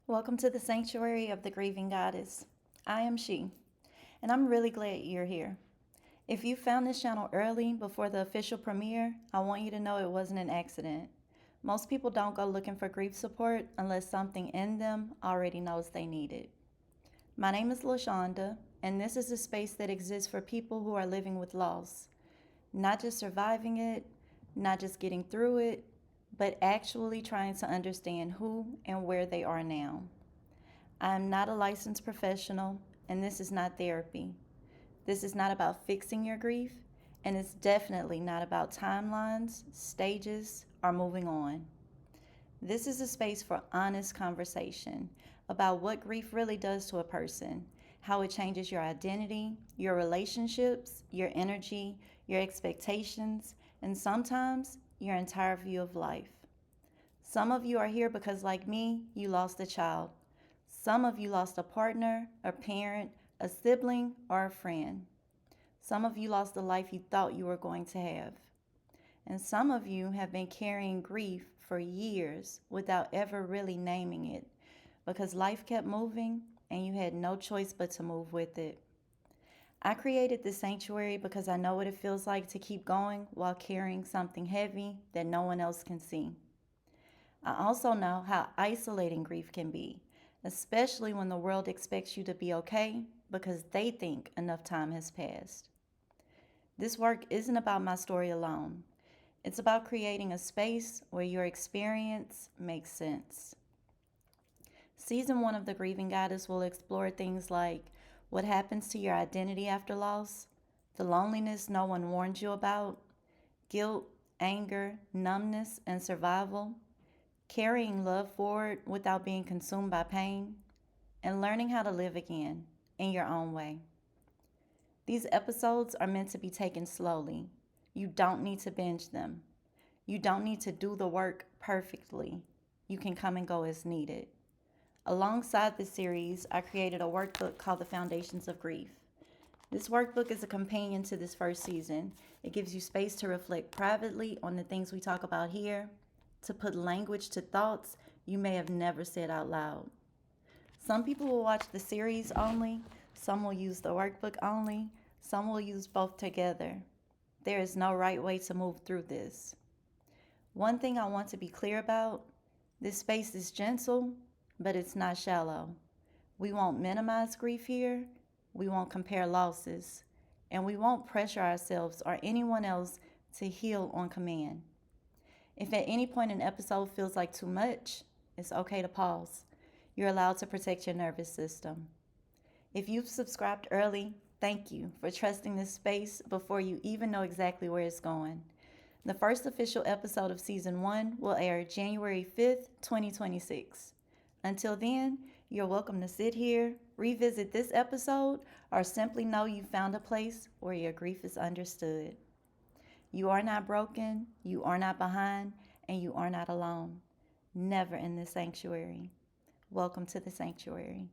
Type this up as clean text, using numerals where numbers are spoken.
Welcome to the sanctuary of the Grieving Goddess. I am she, and I'm really glad you're here. If you found this channel early before the official premiere, I want you to know it wasn't an accident. Most people don't go looking for grief support unless something in them already knows they need it. My name is LaShonda, and this is a space that exists for people who are living with loss. Not just surviving it, not just getting through it, but actually trying to understand who and where they are now. I am not a licensed professional, and this is not therapy. This is not about fixing your grief, and it's definitely not about timelines, stages, or moving on. This is a space for honest conversation about what grief really does to a person, how it changes your identity, your relationships, your energy, your expectations, and sometimes your entire view of life. Some of you are here because, like me, you lost a child. Some of you lost a partner, a parent, a sibling, or a friend. Some of you lost the life you thought you were going to have. And some of you have been carrying grief for years without ever really naming it because life kept moving and you had no choice but to move with it. I created this sanctuary because I know what it feels like to keep going while carrying something heavy that no one else can see. I also know how isolating grief can be, especially when the world expects you to be okay because they think enough time has passed. This work isn't about my story alone. It's about creating a space where your experience makes sense. Season 1 of The Grieving Goddess will explore things like what happens to your identity after loss, the loneliness no one warned you about, guilt, anger, numbness, and survival, carrying love forward without being consumed by pain, and learning how to live again in your own way. These episodes are meant to be taken slowly. You don't need to binge them. You don't need to do the work perfectly. You can come and go as needed. Alongside this series, I created a workbook called The Foundations of Grief. This workbook is a companion to this first season. It gives you space to reflect privately on the things we talk about here, to put language to thoughts you may have never said out loud. Some people will watch the series only, some will use the workbook only, some will use both together. There is no right way to move through this. One thing I want to be clear about, this space is gentle, but it's not shallow. We won't minimize grief here, we won't compare losses, and we won't pressure ourselves or anyone else to heal on command. If at any point an episode feels like too much, it's okay to pause. You're allowed to protect your nervous system. If you've subscribed early, thank you for trusting this space before you even know exactly where it's going. The first official episode of Season 1 will air January 5th, 2026. Until then, you're welcome to sit here, revisit this episode, or simply know you found a place where your grief is understood. You are not broken, you are not behind, and you are not alone. Never in this sanctuary. Welcome to the sanctuary.